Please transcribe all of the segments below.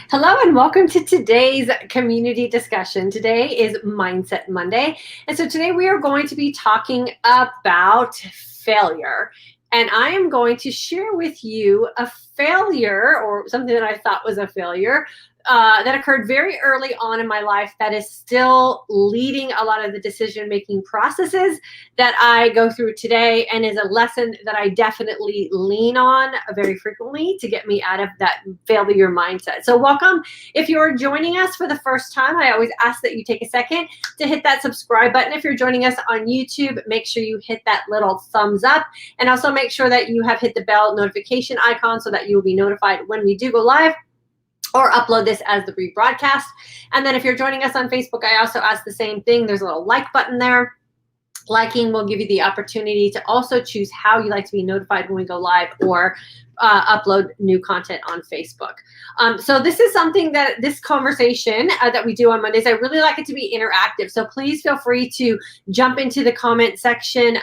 Hello and welcome to today's community discussion. Today is Mindset Monday. And so today we are going to be talking about failure. And I am going to share with you a failure or something that I thought was a failure that occurred very early on in my life that is still leading a lot of the decision-making processes that I go through today, and is a lesson that I definitely lean on very frequently to get me out of that failure mindset. So welcome. If you're joining us for the first time, I always ask that you take a second to hit that subscribe button. If you're joining us on YouTube, make sure you hit that little thumbs up, and also make sure that you have hit the bell notification icon so that you will be notified when we do go live or upload this as the rebroadcast. And then if you're joining us on Facebook, I also ask the same thing. There's a little like button there. Liking will give you the opportunity to also choose how you like to be notified when we go live or upload new content on Facebook. So this is something that this conversation that we do on Mondays, I really like it to be interactive. So please feel free to jump into the comment section.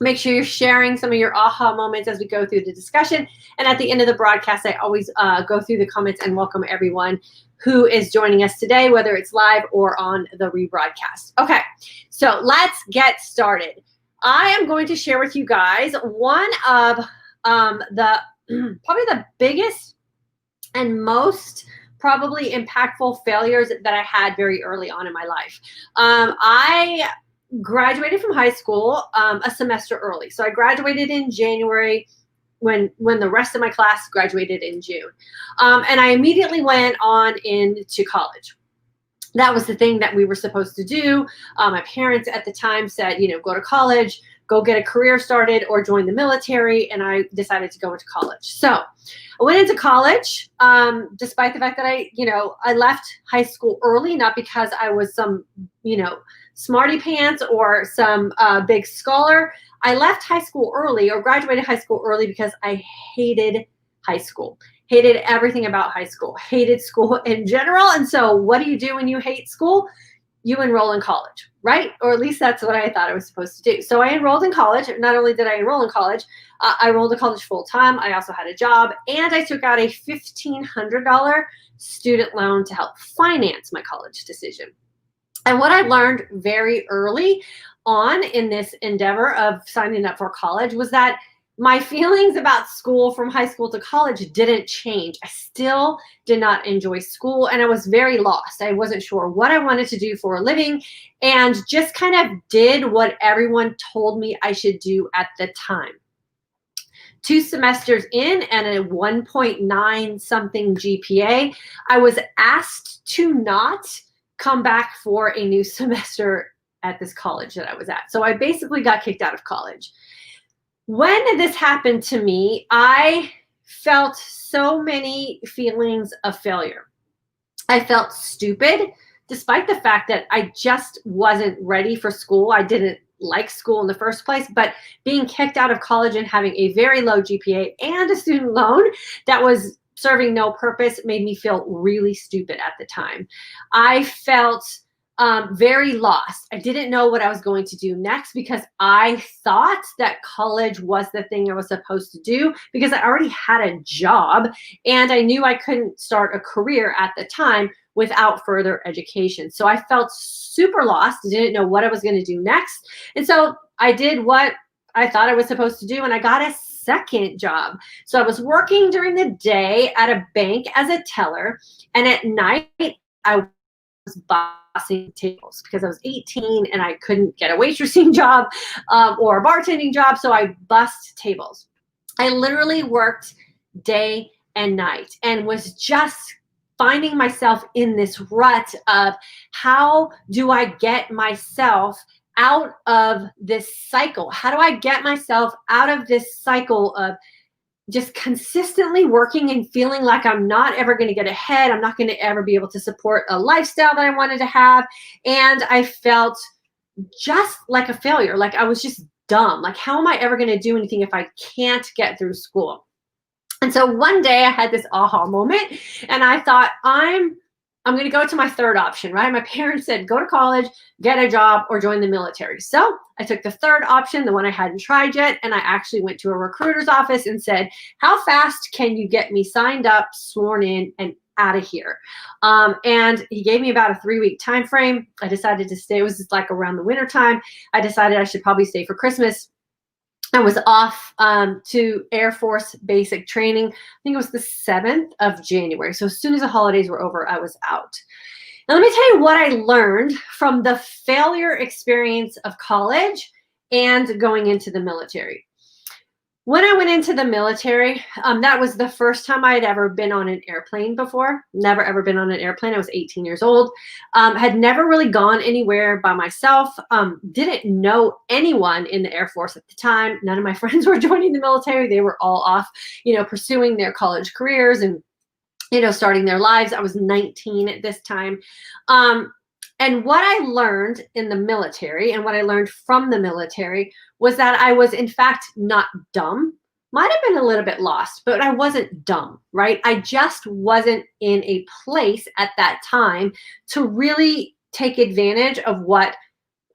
Make sure you're sharing some of your aha moments as we go through the discussion. And at the end of the broadcast, I always go through the comments and welcome everyone who is joining us today, whether it's live or on the rebroadcast. Okay, so let's get started. I am going to share with you guys one of the probably the biggest and most probably impactful failures that I had very early on in my life. I graduated from high school a semester early. So I graduated in January when the rest of my class graduated in June. And I immediately went on into college. That was the thing that we were supposed to do. My parents at the time said, go to college, go get a career started, or join the military. And I decided to go into college. So I went into college, despite the fact that I left high school early, not because I was some, smarty pants or some big scholar. I left high school early or graduated high school early because I hated high school, hated everything about high school, hated school in general. And so what do you do when you hate school? You enroll in college, right? Or at least that's what I thought I was supposed to do. So I enrolled in college. Not only did I enroll in college, I enrolled in college full time. I also had a job, and I took out a $1,500 student loan to help finance my college decision. And what I learned very early on in this endeavor of signing up for college was that my feelings about school from high school to college didn't change. I still did not enjoy school, and I was very lost. I wasn't sure what I wanted to do for a living, and just kind of did what everyone told me I should do at the time. 2 semesters in and a 1.9 something GPA, I was asked to not come back for a new semester at this college that I was at. So I basically got kicked out of college. When this happened to me, I felt so many feelings of failure. I felt stupid, despite the fact that I just wasn't ready for school. I didn't like school in the first place, but being kicked out of college and having a very low GPA and a student loan that was serving no purpose made me feel really stupid at the time. I felt very lost. I didn't know what I was going to do next because I thought that college was the thing I was supposed to do because I already had a job and I knew I couldn't start a career at the time without further education. So I felt super lost. I didn't know what I was going to do next. And so I did what I thought I was supposed to do, and I got a second job. So I was working during the day at a bank as a teller, and at night I was bussing tables because I was 18 and I couldn't get a waitressing job or a bartending job, so I bussed tables. I literally worked day and night and was just finding myself in this rut of how do I get myself out of this cycle? How do I get myself out of this cycle of just consistently working and feeling like I'm not ever going to get ahead? I'm not going to ever be able to support a lifestyle that I wanted to have. And I felt just like a failure. Like I was just dumb. Like, how am I ever going to do anything if I can't get through school? And so one day I had this aha moment and I thought, I'm going to go to my third option, right? My parents said, go to college, get a job, or join the military. So I took the third option, the one I hadn't tried yet, and I actually went to a recruiter's office and said, how fast can you get me signed up, sworn in, and out of here. And he gave me about a 3-week time frame. I decided to stay. It was just like around the winter time. I decided I should probably stay for Christmas. I was off to Air Force basic training. I think it was the 7th of January. So as soon as the holidays were over, I was out. Now, let me tell you what I learned from the failure experience of college and going into the military. When I went into the military, that was the first time I had ever been on an airplane before. Never, ever been on an airplane. I was 18 years old. Had never really gone anywhere by myself. Didn't know anyone in the Air Force at the time. None of my friends were joining the military. They were all off, pursuing their college careers and, starting their lives. I was 19 at this time. And what I learned in the military and what I learned from the military was that I was, in fact, not dumb. Might have been a little bit lost, but I wasn't dumb, right? I just wasn't in a place at that time to really take advantage of what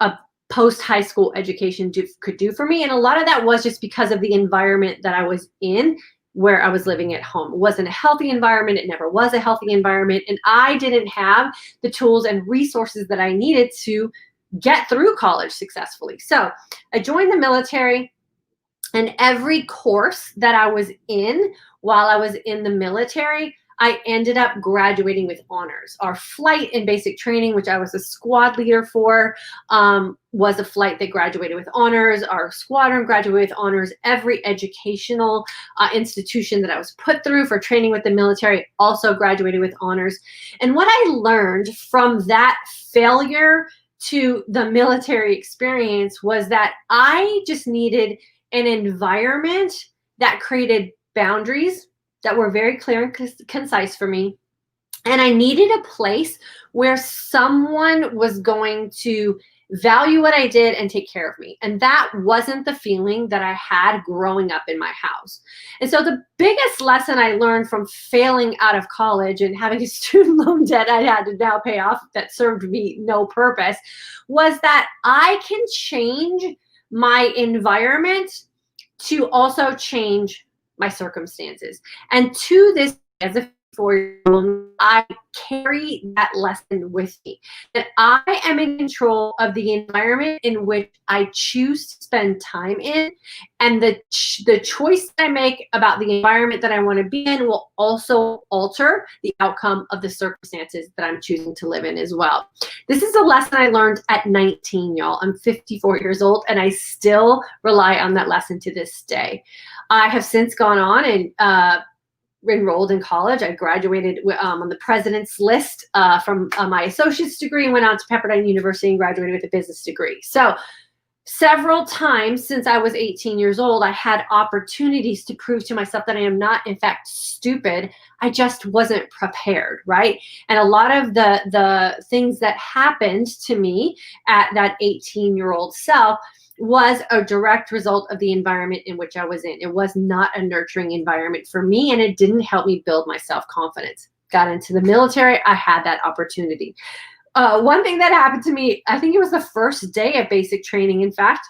a post-high school education could do for me. And a lot of that was just because of the environment that I was in, where I was living at home. It wasn't a healthy environment. It never was a healthy environment. And I didn't have the tools and resources that I needed to get through college successfully. So I joined the military, and every course that I was in while I was in the military, I ended up graduating with honors. Our flight and basic training, which I was a squad leader for, was a flight that graduated with honors. Our squadron graduated with honors. Every educational institution that I was put through for training with the military also graduated with honors. And what I learned from that failure to the military experience was that I just needed an environment that created boundaries that were very clear and concise for me. And I needed a place where someone was going to value what I did and take care of me. And that wasn't the feeling that I had growing up in my house. And so the biggest lesson I learned from failing out of college and having a student loan debt I had to now pay off that served me no purpose was that I can change my environment to also change my circumstances. And to this, as a 4-year-old, I carry that lesson with me, that I am in control of the environment in which I choose to spend time in, and the choice that I make about the environment that I want to be in will also alter the outcome of the circumstances that I'm choosing to live in as well. This is a lesson I learned at 19, y'all. I'm 54 years old, and I still rely on that lesson to this day. I have since gone on and enrolled in college. I graduated on the president's list from my associate's degree, and went on to Pepperdine University and graduated with a business degree. So several times since I was 18 years old, I had opportunities to prove to myself that I am not, in fact, stupid. I just wasn't prepared, right? And a lot of the things that happened to me at that 18-year-old self was a direct result of the environment in which I was in. It was not a nurturing environment for me, and it didn't help me build my self-confidence. Got into the military, I had that opportunity. One thing that happened to me, I think it was the first day of basic training, in fact,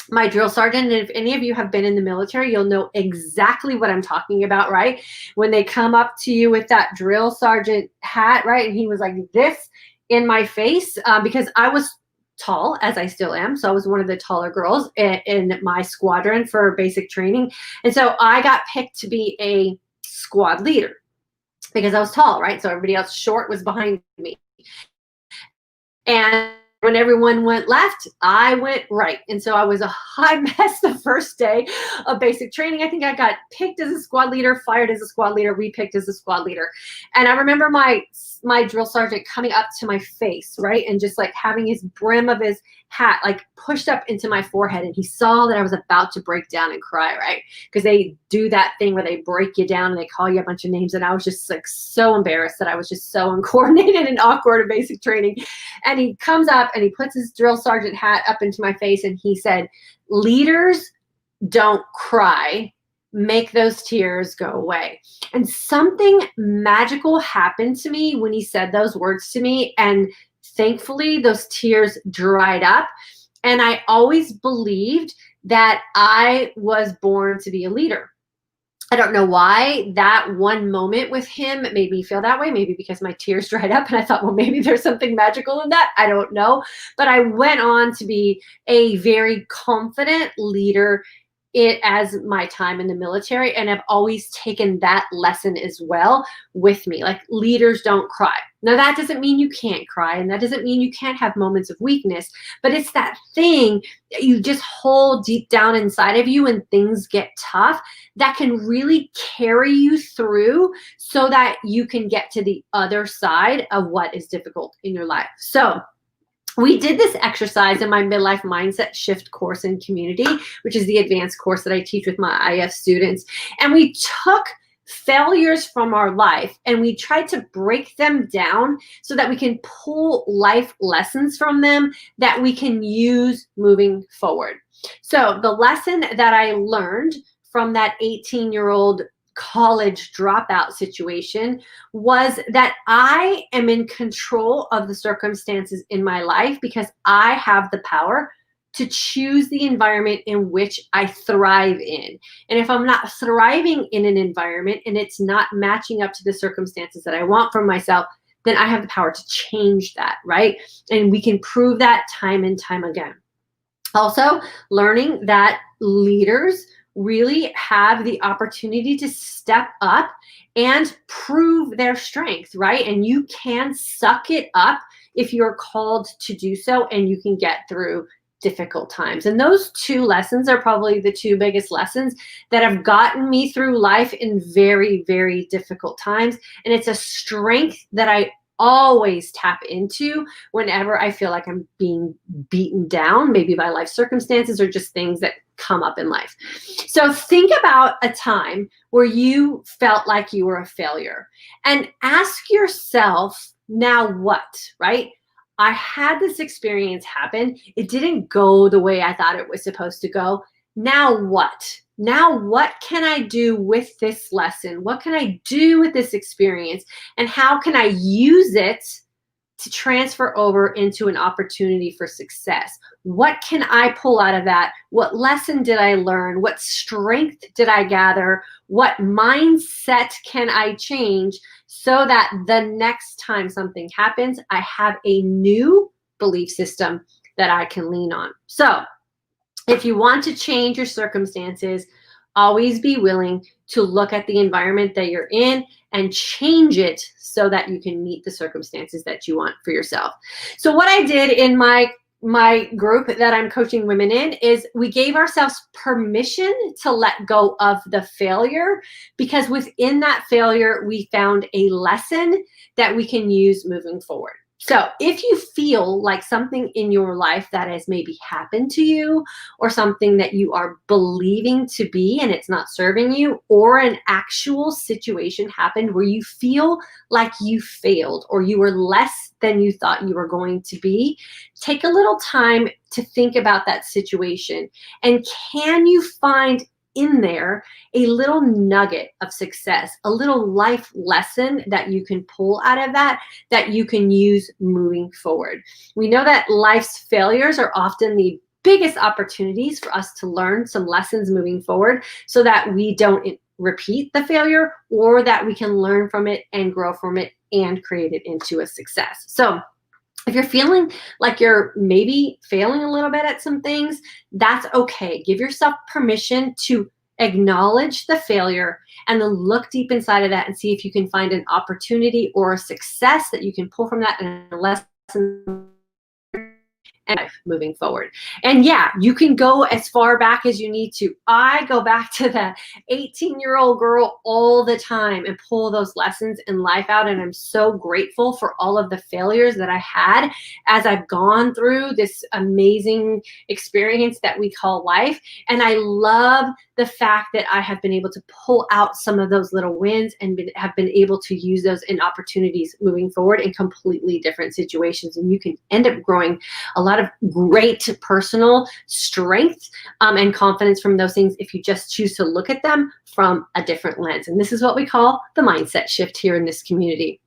my drill sergeant, and if any of you have been in the military, you'll know exactly what I'm talking about, right? When they come up to you with that drill sergeant hat, right? And he was like this in my face because I was tall, as I still am. So I was one of the taller girls in my squadron for basic training. And so I got picked to be a squad leader because I was tall, right? So everybody else short was behind me. And when everyone went left, I went right. And so I was a hot mess the first day of basic training. I think I got picked as a squad leader, fired as a squad leader, repicked as a squad leader. And I remember my drill sergeant coming up to my face, right? And just like having his brim of his hat like pushed up into my forehead. And he saw that I was about to break down and cry, right? Because they do that thing where they break you down and they call you a bunch of names. And I was just like so embarrassed that I was just so uncoordinated and awkward in basic training. And he comes up and he puts his drill sergeant hat up into my face and he said, "Leaders don't cry. Make those tears go away." And something magical happened to me when he said those words to me. And thankfully, those tears dried up. And I always believed that I was born to be a leader. I don't know why that one moment with him made me feel that way. Maybe because my tears dried up and I thought, well, maybe there's something magical in that. I don't know. But I went on to be a very confident leader as my time in the military. And I've always taken that lesson as well with me. Like, leaders don't cry. Now, that doesn't mean you can't cry, and that doesn't mean you can't have moments of weakness, but it's that thing that you just hold deep down inside of you when things get tough that can really carry you through so that you can get to the other side of what is difficult in your life. So we did this exercise in my midlife mindset shift course in community, which is the advanced course that I teach with my IF students. And we took failures from our life and we tried to break them down so that we can pull life lessons from them that we can use moving forward. So the lesson that I learned from that 18-year-old college dropout situation was that I am in control of the circumstances in my life because I have the power to choose the environment in which I thrive in. And if I'm not thriving in an environment and it's not matching up to the circumstances that I want for myself, then I have the power to change that, right? And we can prove that time and time again. Also, learning that leaders really have the opportunity to step up and prove their strength, right? And you can suck it up if you're called to do so, and you can get through difficult times. And those two lessons are probably the two biggest lessons that have gotten me through life in very, very difficult times. And it's a strength that I always tap into whenever I feel like I'm being beaten down, maybe by life circumstances or just things that come up in life. So think about a time where you felt like you were a failure and ask yourself, now what, right? I had this experience happen. It didn't go the way I thought it was supposed to go. Now what? Now what can I do with this lesson? What can I do with this experience? And how can I use it to transfer over into an opportunity for success? What can I pull out of that? What lesson did I learn? What strength did I gather? What mindset can I change so that the next time something happens, I have a new belief system that I can lean on? So if you want to change your circumstances, always be willing to look at the environment that you're in and change it so that you can meet the circumstances that you want for yourself. So what I did in my group that I'm coaching women in is we gave ourselves permission to let go of the failure, because within that failure, we found a lesson that we can use moving forward. So if you feel like something in your life that has maybe happened to you, or something that you are believing to be and it's not serving you, or an actual situation happened where you feel like you failed or you were less than you thought you were going to be, take a little time to think about that situation. And can you find in there a little nugget of success, a little life lesson that you can pull out of that you can use moving forward? We know that life's failures are often the biggest opportunities for us to learn some lessons moving forward so that we don't repeat the failure, or that we can learn from it and grow from it and create it into a success. So if you're feeling like you're maybe failing a little bit at some things, that's okay. Give yourself permission to acknowledge the failure and then look deep inside of that and see if you can find an opportunity or a success that you can pull from that and a lesson and moving forward. And yeah, you can go as far back as you need to. I go back to the 18-year-old girl all the time and pull those lessons in life out. And I'm so grateful for all of the failures that I had as I've gone through this amazing experience that we call life. And I love the fact that I have been able to pull out some of those little wins and have been able to use those in opportunities moving forward in completely different situations. And you can end up growing a lot of great personal strength and confidence from those things if you just choose to look at them from a different lens. And this is what we call the mindset shift here in this community.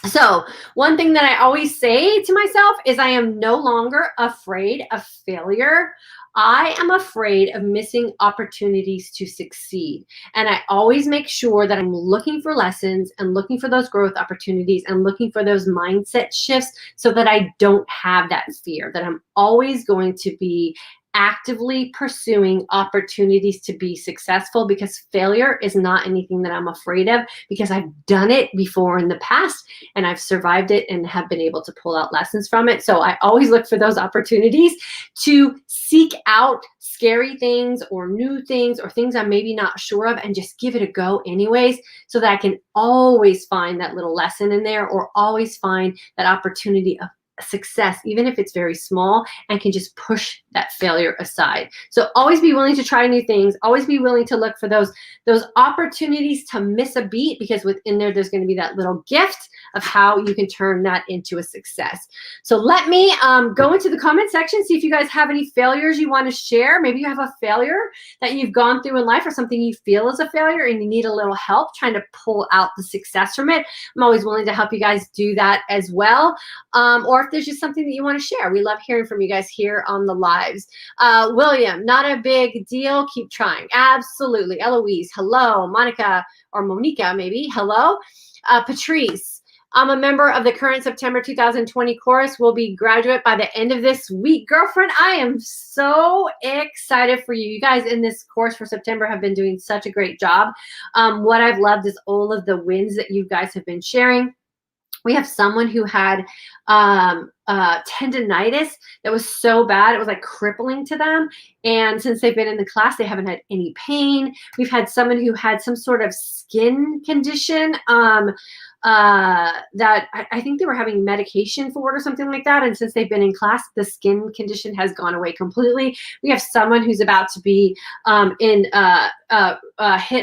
So one thing that I always say to myself is I am no longer afraid of failure. I am afraid of missing opportunities to succeed. And I always make sure that I'm looking for lessons and looking for those growth opportunities and looking for those mindset shifts so that I don't have that fear, that I'm always going to be actively pursuing opportunities to be successful, because failure is not anything that I'm afraid of, because I've done it before in the past and I've survived it and have been able to pull out lessons from it. So I always look for those opportunities to seek out scary things or new things or things I'm maybe not sure of and just give it a go anyways, so that I can always find that little lesson in there or always find that opportunity of success, even if it's very small, and can just push that failure aside. So always be willing to try new things. Always be willing to look for those opportunities to miss a beat, because within there's going to be that little gift of how you can turn that into a success. So let me go into the comment section, see if you guys have any failures you want to share. Maybe you have a failure that you've gone through in life or something you feel is a failure and you need a little help trying to pull out the success from it. I'm always willing to help you guys do that as well. Or if there's just something that you want to share. We love hearing from you guys here on the lives. William, not a big deal. Keep trying. Absolutely. Eloise, hello. Monica, or Monica maybe, hello. Patrice, I'm a member of the current September 2020 course. Will be graduate by the end of this week. Girlfriend, I am so excited for you. You guys in this course for September have been doing such a great job. What I've loved is all of the wins that you guys have been sharing. We have someone who had tendinitis that was so bad, it was like crippling to them. And since they've been in the class, they haven't had any pain. We've had someone who had some sort of skin condition that I think they were having medication for it or something like that. And since they've been in class, the skin condition has gone away completely. We have someone who's about to be hit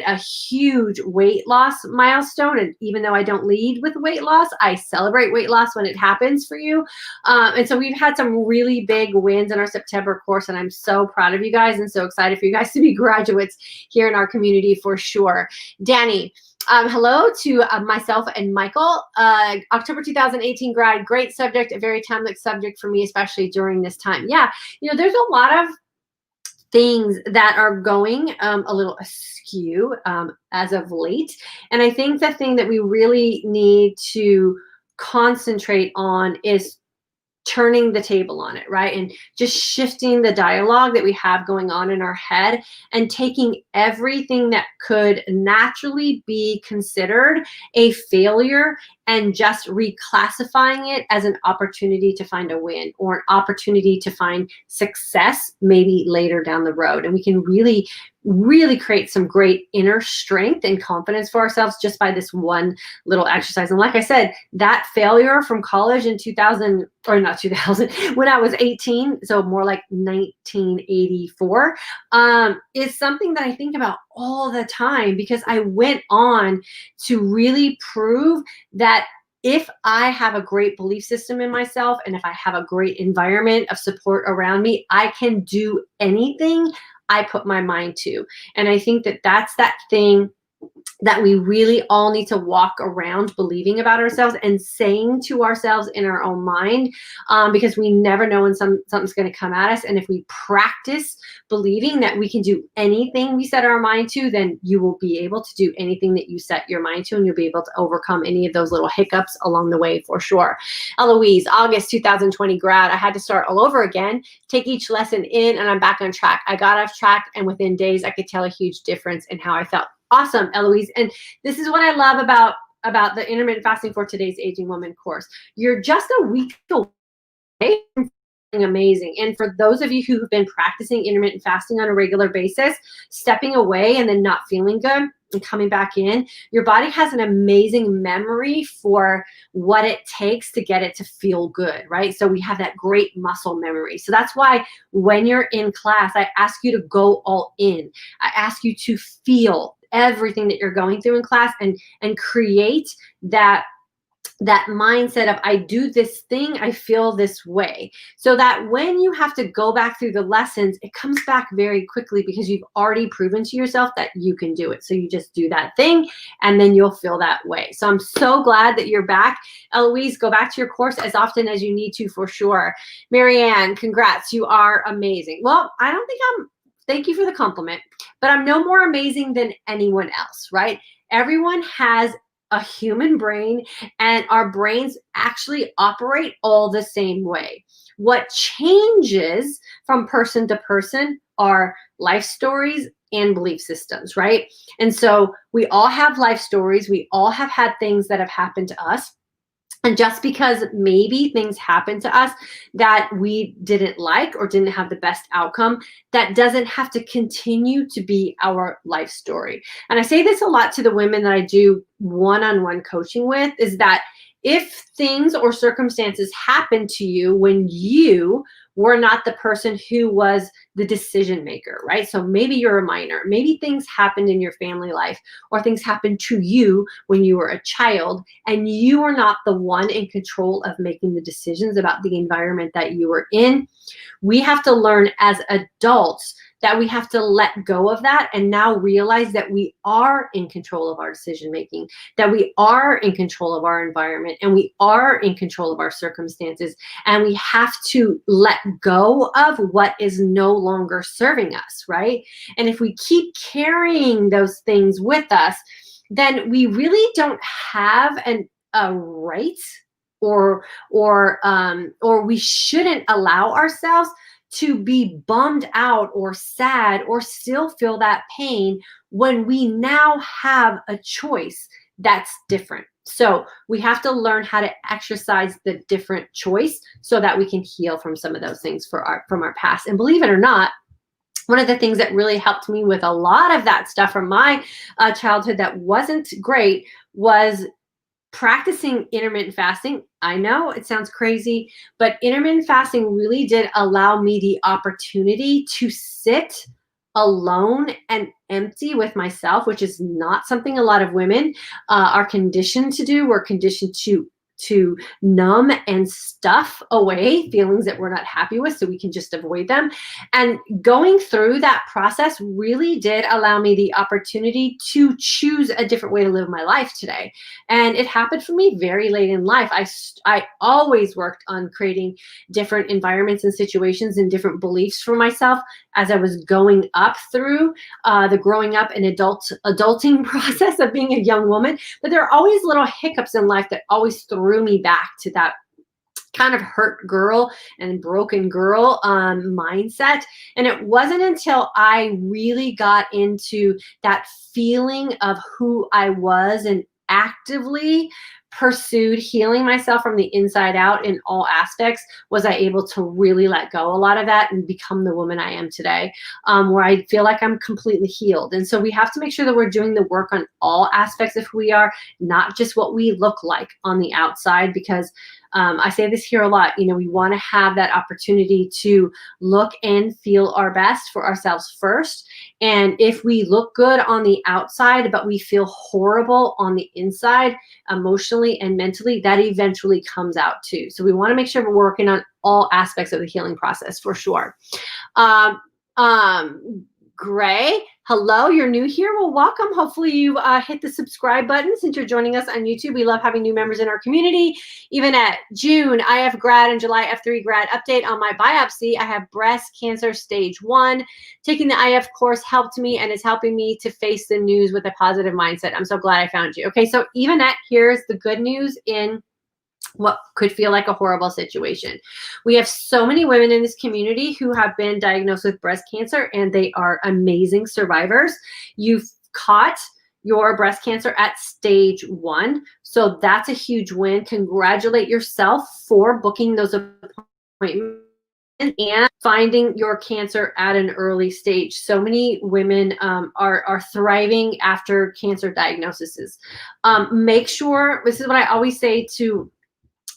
a huge weight loss milestone. And even though I don't lead with weight loss, I celebrate weight loss when it happens for you. And so we've had some really big wins in our September course, and I'm so proud of you guys and so excited for you guys to be graduates here in our community for sure. Danny, hello to myself and Michael. October 2018 grad, great subject, a very timely subject for me, especially during this time. Yeah, you know, there's a lot of things that are going a little askew as of late. And I think the thing that we really need to concentrate on is turning the table on it, right? And just shifting the dialogue that we have going on in our head and taking everything that could naturally be considered a failure and just reclassifying it as an opportunity to find a win or an opportunity to find success maybe later down the road. And we can really, really create some great inner strength and confidence for ourselves just by this one little exercise. And like I said, that failure from college in 2000, or not 2000, when I was 18, so more like 1984, is something that I think about all the time, because I went on to really prove that if I have a great belief system in myself and if I have a great environment of support around me, I can do anything I put my mind to. And I think that that's that thing that we really all need to walk around believing about ourselves and saying to ourselves in our own mind, because we never know when something's going to come at us. And if we practice believing that we can do anything we set our mind to, then you will be able to do anything that you set your mind to, and you'll be able to overcome any of those little hiccups along the way for sure. Eloise, August 2020 grad, I had to start all over again, take each lesson in, and I'm back on track. I got off track, and within days I could tell a huge difference in how I felt. Awesome, Eloise. And this is what I love about the Intermittent Fasting for Today's Aging Woman course. You're just a week away from feeling amazing. And for those of you who have been practicing intermittent fasting on a regular basis, stepping away and then not feeling good and coming back in, your body has an amazing memory for what it takes to get it to feel good, right? So we have that great muscle memory. So that's why when you're in class, I ask you to go all in. I ask you to feel everything that you're going through in class and create that that mindset of I do this thing, I feel this way. So that when you have to go back through the lessons, it comes back very quickly because you've already proven to yourself that you can do it. So you just do that thing and then you'll feel that way. So I'm so glad that you're back. Eloise, go back to your course as often as you need to for sure. Marianne, congrats. You are amazing. Well, I don't think thank you for the compliment, but I'm no more amazing than anyone else, right? Everyone has a human brain, and our brains actually operate all the same way. What changes from person to person are life stories and belief systems, right? And so we all have life stories. We all have had things that have happened to us. And just because maybe things happen to us that we didn't like or didn't have the best outcome, that doesn't have to continue to be our life story. And I say this a lot to the women that I do one-on-one coaching with, is that if things or circumstances happen to you when you were not the person who was the decision maker, right? So maybe you're a minor, maybe things happened in your family life, or things happened to you when you were a child, and you are not the one in control of making the decisions about the environment that you were in. We have to learn as adults that we have to let go of that and now realize that we are in control of our decision making, that we are in control of our environment, and we are in control of our circumstances. And we have to let go of what is no longer serving us, right? And if we keep carrying those things with us, then we really don't have a right, or we shouldn't allow ourselves to be bummed out or sad or still feel that pain when we now have a choice that's different. So we have to learn how to exercise the different choice so that we can heal from some of those things from our past. And believe it or not, one of the things that really helped me with a lot of that stuff from my childhood that wasn't great was practicing intermittent fasting. I know it sounds crazy, but intermittent fasting really did allow me the opportunity to sit alone and empty with myself, which is not something a lot of women are conditioned to do. We're conditioned to numb and stuff away feelings that we're not happy with so we can just avoid them. And going through that process really did allow me the opportunity to choose a different way to live my life today. And it happened for me very late in life. I always worked on creating different environments and situations and different beliefs for myself as I was going up through the growing up and adulting process of being a young woman. But there are always little hiccups in life that always threw me back to that kind of hurt girl and broken girl mindset. And it wasn't until I really got into that feeling of who I was and actively pursued healing myself from the inside out in all aspects was I able to really let go a lot of that and become the woman I am today, where I feel like I'm completely healed. And so we have to make sure that we're doing the work on all aspects of who we are, not just what we look like on the outside, because I say this here a lot, we want to have that opportunity to look and feel our best for ourselves first. And if we look good on the outside, but we feel horrible on the inside, emotionally and mentally, that eventually comes out too. So we want to make sure we're working on all aspects of the healing process for sure. Gray, hello, you're new here. Well, welcome. Hopefully you hit the subscribe button since you're joining us on YouTube. We love having new members in our community. Even at June, IF grad and July F3 grad update on my biopsy. I have breast cancer stage 1. Taking the IF course helped me and is helping me to face the news with a positive mindset. I'm so glad I found you. Okay, so even at here's the good news in what could feel like a horrible situation. We have so many women in this community who have been diagnosed with breast cancer, and they are amazing survivors. You've caught your breast cancer at stage 1. So that's a huge win. Congratulate yourself for booking those appointments and finding your cancer at an early stage. So many women are thriving after cancer diagnoses. Make sure, this is what I always say to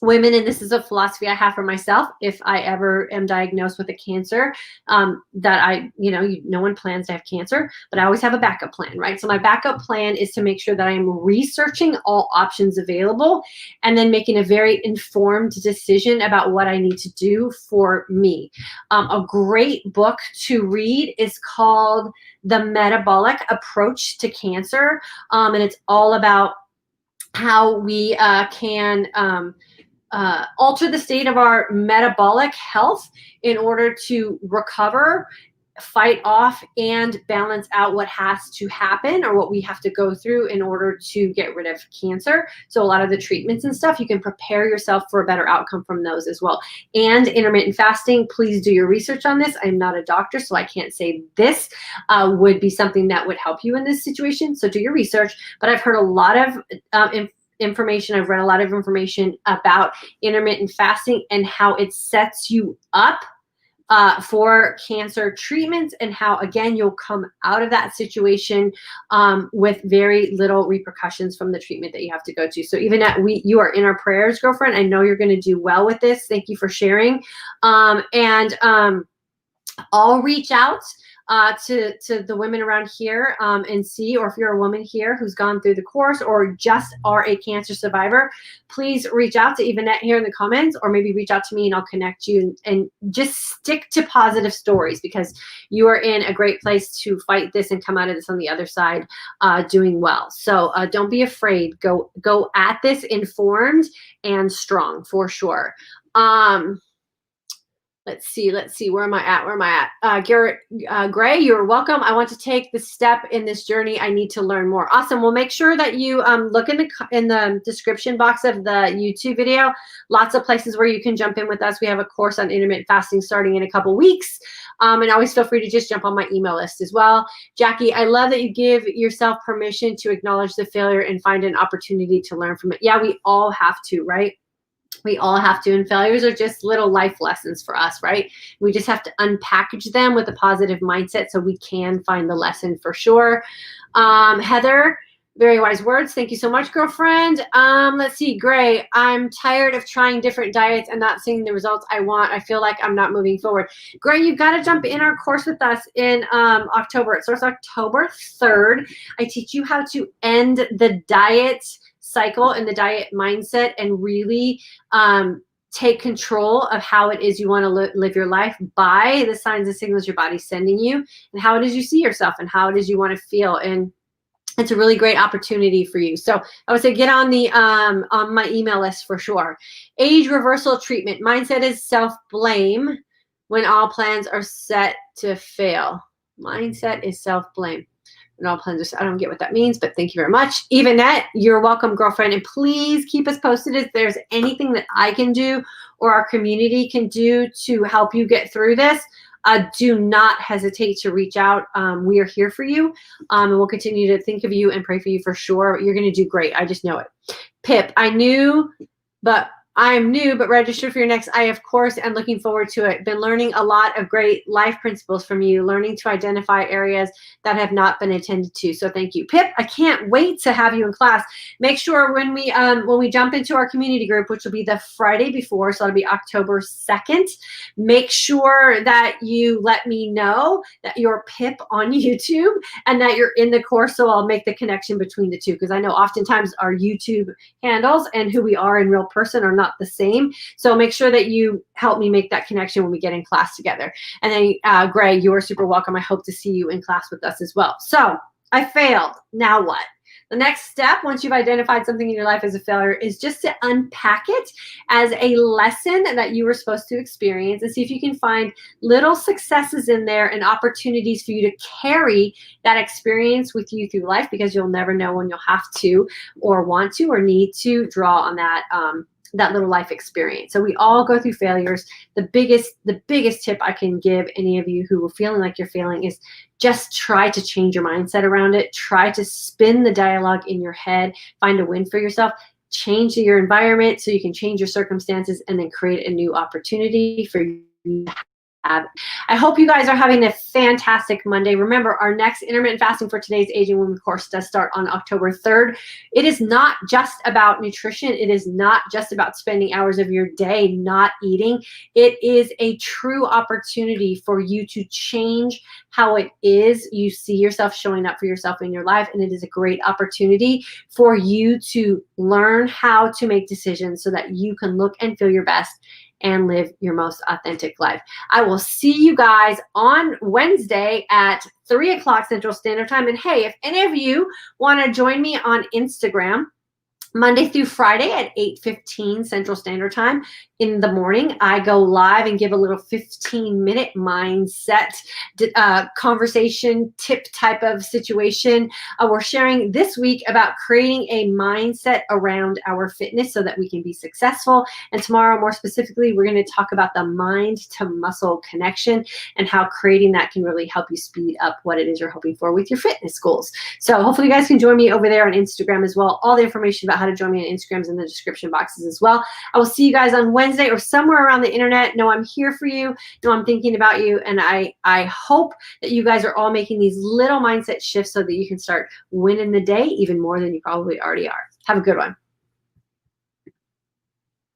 women, and this is a philosophy I have for myself, if I ever am diagnosed with a cancer, that no one plans to have cancer, but I always have a backup plan, right? So my backup plan is to make sure that I'm researching all options available and then making a very informed decision about what I need to do for me. A great book to read is called The Metabolic Approach to Cancer, and it's all about how we can alter the state of our metabolic health in order to recover, fight off, and balance out what has to happen or what we have to go through in order to get rid of cancer. So a lot of the treatments and stuff, you can prepare yourself for a better outcome from those as well. And intermittent fasting, please do your research on this. I'm not a doctor, so I can't say this would be something that would help you in this situation. So do your research. But I've heard a lot of information. I've read a lot of information about intermittent fasting and how it sets you up for cancer treatments, and how, again, you'll come out of that situation with very little repercussions from the treatment that you have to go to. So even you are in our prayers, girlfriend. I know you're going to do well with this. Thank you for sharing. I'll reach out to the women around here and see, or if you're a woman here who's gone through the course or just are a cancer survivor, please reach out to Yvonette here in the comments, or maybe reach out to me and I'll connect you, and just stick to positive stories, because you are in a great place to fight this and come out of this on the other side doing well. So don't be afraid. Go at this informed and strong for sure. Let's see. Where am I at? Garrett Gray, you're welcome. I want to take the step in this journey. I need to learn more. Awesome. Well, make sure that you look in the description box of the YouTube video. Lots of places where you can jump in with us. We have a course on intermittent fasting starting in a couple weeks. And always feel free to just jump on my email list as well. Jackie, I love that you give yourself permission to acknowledge the failure and find an opportunity to learn from it. Yeah, we all have to, right? We all have to, and failures are just little life lessons for us, right? We just have to unpackage them with a positive mindset so we can find the lesson for sure. Heather, very wise words. Thank you so much, girlfriend. Let's see, Gray, I'm tired of trying different diets and not seeing the results I want. I feel like I'm not moving forward. Gray, you've got to jump in our course with us in October. It starts October 3rd. I teach you how to end the diet cycle and the diet mindset and really take control of how it is you want to live your life by the signs and signals your body's sending you, and how it is you see yourself and how it is you want to feel. And it's a really great opportunity for you. So I would say get on the on my email list for sure. Age reversal treatment. Mindset is self-blame when all plans are set to fail. Mindset is self-blame. I don't get what that means, but thank you very much. Yvonette, you're welcome, girlfriend. And please keep us posted if there's anything that I can do or our community can do to help you get through this. Do not hesitate to reach out. We are here for you, and we'll continue to think of you and pray for you for sure. You're going to do great. I just know it. Pip, I'm new, but registered for your next IF course and looking forward to it. Been learning a lot of great life principles from you, learning to identify areas that have not been attended to. So thank you. Pip, I can't wait to have you in class. Make sure when we jump into our community group, which will be the Friday before, so it'll be October 2nd, make sure that you let me know that you're Pip on YouTube and that you're in the course, so I'll make the connection between the two, because I know oftentimes our YouTube handles and who we are in real person are not the same. So make sure that you help me make that connection when we get in class together. And then Gray, you are super welcome. I hope to see you in class with us as well. So I failed. Now what? The next step, once you've identified something in your life as a failure, is just to unpack it as a lesson that you were supposed to experience, and see if you can find little successes in there and opportunities for you to carry that experience with you through life, because you'll never know when you'll have to or want to or need to draw on that that little life experience. So we all go through failures. The biggest tip I can give any of you who are feeling like you're failing is just try to change your mindset around it. Try to spin the dialogue in your head, find a win for yourself, change your environment so you can change your circumstances, and then create a new opportunity for you I hope you guys are having a fantastic Monday. Remember, our next intermittent fasting for today's Aging Women course does start on October 3rd. It is not just about nutrition. It is not just about spending hours of your day not eating. It is a true opportunity for you to change how it is you see yourself showing up for yourself in your life. And it is a great opportunity for you to learn how to make decisions so that you can look and feel your best and live your most authentic life. I will see you guys on Wednesday at 3 o'clock Central Standard Time. And hey, if any of you want to join me on Instagram, Monday through Friday at 8:15 Central Standard Time in the morning, I go live and give a little 15-minute mindset conversation tip type of situation. We're sharing this week about creating a mindset around our fitness so that we can be successful. And tomorrow, more specifically, we're going to talk about the mind to muscle connection and how creating that can really help you speed up what it is you're hoping for with your fitness goals. So hopefully you guys can join me over there on Instagram as well. All the information about how to join me on Instagram is in the description boxes as well. I will see you guys on Wednesday or somewhere around the internet. Know I'm here for you. Know I'm thinking about you. And I hope that you guys are all making these little mindset shifts so that you can start winning the day even more than you probably already are. Have a good one.